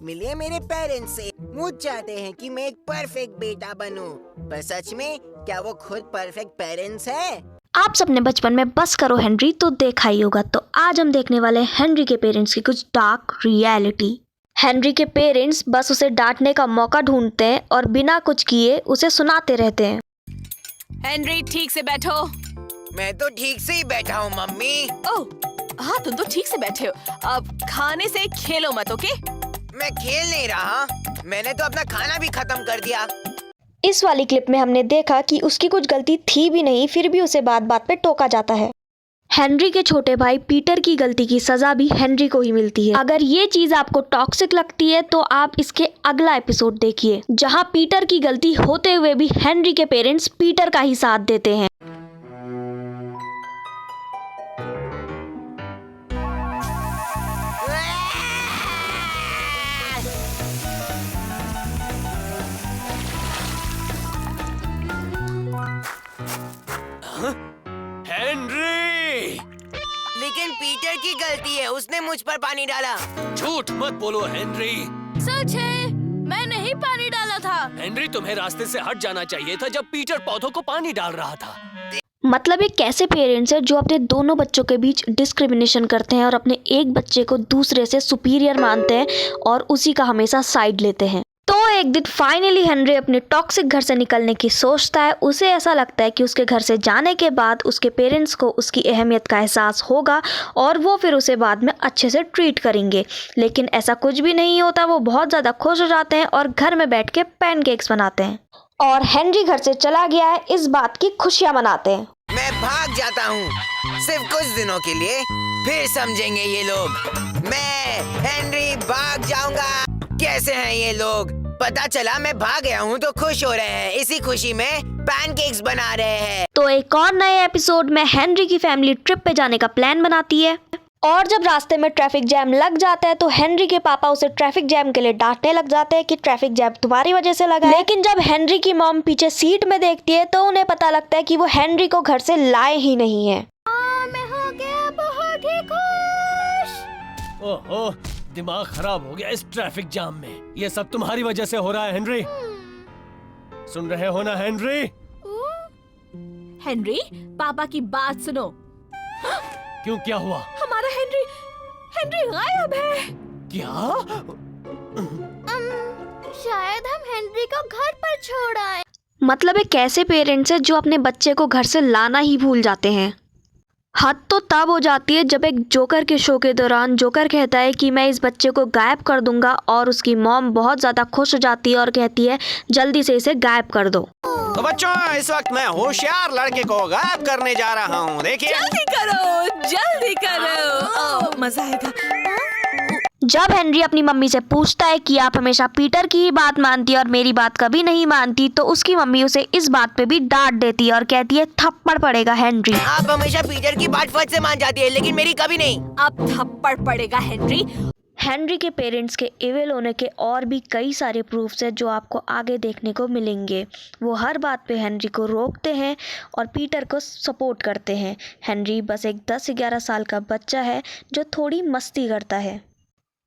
मिली है मेरे पेरेंट्स से। वो चाहते हैं कि मैं एक परफेक्ट बेटा बनूं, पर सच में क्या वो खुद परफेक्ट पेरेंट्स है? आप सबने बचपन में बस करो हेनरी तो देखा ही होगा। तो आज हम देखने वाले हैं हेनरी के पेरेंट्स की कुछ डार्क रियलिटी। हेनरी के पेरेंट्स बस उसे डांटने का मौका ढूंढते हैं और बिना कुछ किए उसे सुनाते रहते हैं। हेनरी ठीक से बैठो। मैं तो ठीक से ही बैठा हूँ मम्मी। ओह हाँ, तुम तो ठीक से बैठे हो। अब खाने से खेलो मत, ओके? मैं खेल नहीं रहा, मैंने तो अपना खाना भी खत्म कर दिया। इस वाली क्लिप में हमने देखा कि उसकी कुछ गलती थी भी नहीं, फिर भी उसे बात बात पे टोका जाता है। हेनरी के छोटे भाई पीटर की गलती की सजा भी हेनरी को ही मिलती है। अगर ये चीज आपको टॉक्सिक लगती है तो आप इसके अगला एपिसोड देखिए, जहां पीटर की गलती होते हुए भी हेनरी के पेरेंट्स पीटर का ही साथ देते हैं। हेनरी! लेकिन पीटर की गलती है, उसने मुझ पर पानी डाला। झूठ मत बोलो हेनरी। सच है, मैं नहीं पानी डाला था। हेनरी, तुम्हें रास्ते से हट जाना चाहिए था जब पीटर पौधों को पानी डाल रहा था। मतलब ये कैसे पेरेंट्स है जो अपने दोनों बच्चों के बीच डिस्क्रिमिनेशन करते हैं और अपने एक बच्चे को दूसरे से सुपीरियर मानते हैं और उसी का हमेशा साइड लेते हैं। तो एक दिन फाइनली हेनरी अपने टॉक्सिक घर से निकलने की सोचता है। उसे ऐसा लगता है कि उसके घर से जाने के बाद उसके पेरेंट्स को उसकी अहमियत का एहसास होगा और वो फिर उसे बाद में अच्छे से ट्रीट करेंगे, लेकिन ऐसा कुछ भी नहीं होता। वो बहुत ज़्यादा खुश हो जाते हैं और घर में बैठ के पैनकेक्स बनाते हैं और हेनरी घर से चला गया है इस बात की खुशियाँ मनाते हैं। मैं भाग जाता हूँ सिर्फ कुछ दिनों के लिए, फिर समझेंगे ये लोग। मैं हेनरी भाग जाऊंगा। कैसे हैं ये लोग? पता चला मैं भाग गया हूँ तो खुश हो रहे हैं, इसी खुशी में पैनकेक्स बना रहे हैं। तो एक और नए एपिसोड में हेनरी की फैमिली ट्रिप पे जाने का प्लान बनाती है और जब रास्ते में ट्रैफिक जैम लग जाता है तो हेनरी के पापा उसे ट्रैफिक जैम के लिए डांटने लग जाते हैं कि ट्रैफिक जैम तुम्हारी वजह से लगा है। लेकिन जब हेनरी की मॉम पीछे सीट में देखती है तो उन्हें पता लगता है कि वो हेनरी को घर से लाए ही नहीं है। मैं हो गया बहुत ही खुश। ओहो, दिमाग खराब हो गया इस ट्रैफिक जाम में। ये सब तुम्हारी वजह से हो रहा है हेनरी। सुन रहे हो ना हेनरी? हेनरी, पापा की बात सुनो। क्यों, क्या हुआ? हमारा हेनरी गायब है। क्या? शायद हम हेनरी को घर पर छोड़ आए। मतलब एक ऐसे पेरेंट्स है जो अपने बच्चे को घर से लाना ही भूल जाते हैं। हद तो तब हो जाती है जब एक जोकर के शो के दौरान जोकर कहता है कि मैं इस बच्चे को गायब कर दूंगा और उसकी मॉम बहुत ज़्यादा खुश हो जाती है और कहती है जल्दी से इसे गायब कर दो। तो बच्चों, इस वक्त मैं होशियार लड़के को गायब करने जा रहा हूँ। देखिए, जल्दी करो, मजा आएगा। जब हेनरी अपनी मम्मी से पूछता है कि आप हमेशा पीटर की ही बात मानती है और मेरी बात कभी नहीं मानती, तो उसकी मम्मी उसे इस बात पे भी डांट देती है और कहती है थप्पड़ पड़ेगा हेनरी। आप हमेशा पीटर की बात फट से मान जाती है, लेकिन मेरी कभी नहीं। अब थप्पड़ पड़ेगा हेनरी। हेनरी के पेरेंट्स के इविल होने के और भी कई सारे प्रूफ्स हैं जो आपको आगे देखने को मिलेंगे। वो हर बात पे हेनरी को रोकते हैं और पीटर को सपोर्ट करते हैं। हेनरी बस एक 10-11 साल का बच्चा है जो थोड़ी मस्ती करता है।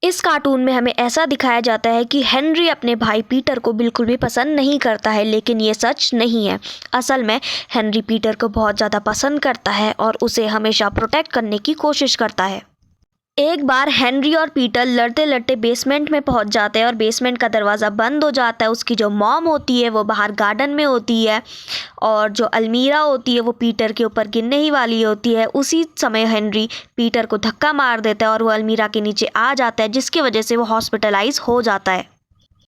इस कार्टून में हमें ऐसा दिखाया जाता है कि हेनरी अपने भाई पीटर को बिल्कुल भी पसंद नहीं करता है, लेकिन ये सच नहीं है। असल में हेनरी पीटर को बहुत ज़्यादा पसंद करता है और उसे हमेशा प्रोटेक्ट करने की कोशिश करता है। एक बार हेनरी और पीटर लड़ते लड़ते बेसमेंट में पहुंच जाते हैं और बेसमेंट का दरवाज़ा बंद हो जाता है। उसकी जो मॉम होती है वो बाहर गार्डन में होती है और जो अलमीरा होती है वो पीटर के ऊपर गिरने ही वाली होती है। उसी समय हेनरी पीटर को धक्का मार देता है और वो अलमीरा के नीचे आ जाता है, जिसकी वजह से वो हॉस्पिटलाइज हो जाता है।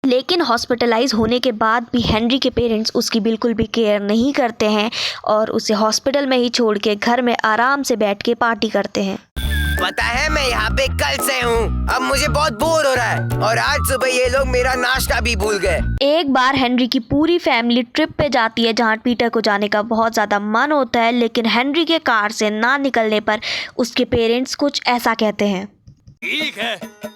लेकिन हॉस्पिटलाइज होने के बाद भी हेनरी के पेरेंट्स उसकी बिल्कुल भी केयर नहीं करते हैं और उसे हॉस्पिटल में ही छोड़ के घर में आराम से बैठ के पार्टी करते हैं। पता है मैं यहाँ पे कल से हूँ, अब मुझे बहुत बोर हो रहा है और आज सुबह ये लोग मेरा नाश्ता भी भूल गए। एक बार हेनरी की पूरी फैमिली ट्रिप पे जाती है जहाँ पीटर को जाने का बहुत ज़्यादा मन होता है, लेकिन हेनरी के कार से ना निकलने पर उसके पेरेंट्स कुछ ऐसा कहते हैं। ठीक है,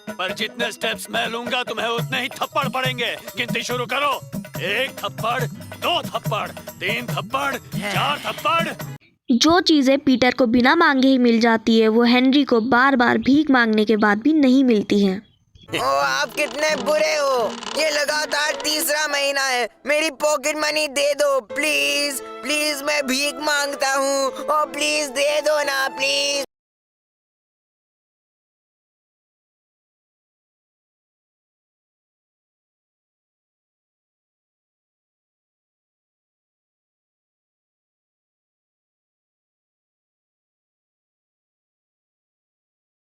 पर जितने स्टेप्स मैं लूंगा तुम्हें उतने ही थप्पड़ पड़ेंगे। गिनती शुरू करो। 1 थप्पड़, 2 थप्पड़, 3 थप्पड़, 4 थप्पड़। जो चीज़ें पीटर को बिना मांगे ही मिल जाती है वो हेनरी को बार बार भीख मांगने के बाद भी नहीं मिलती हैं। ओ आप कितने बुरे हो। ये लगातार तीसरा महीना है। मेरी पॉकेट मनी दे दो प्लीज। प्लीज मैं भीख मांगता हूँ। ओ प्लीज दे दो ना प्लीज।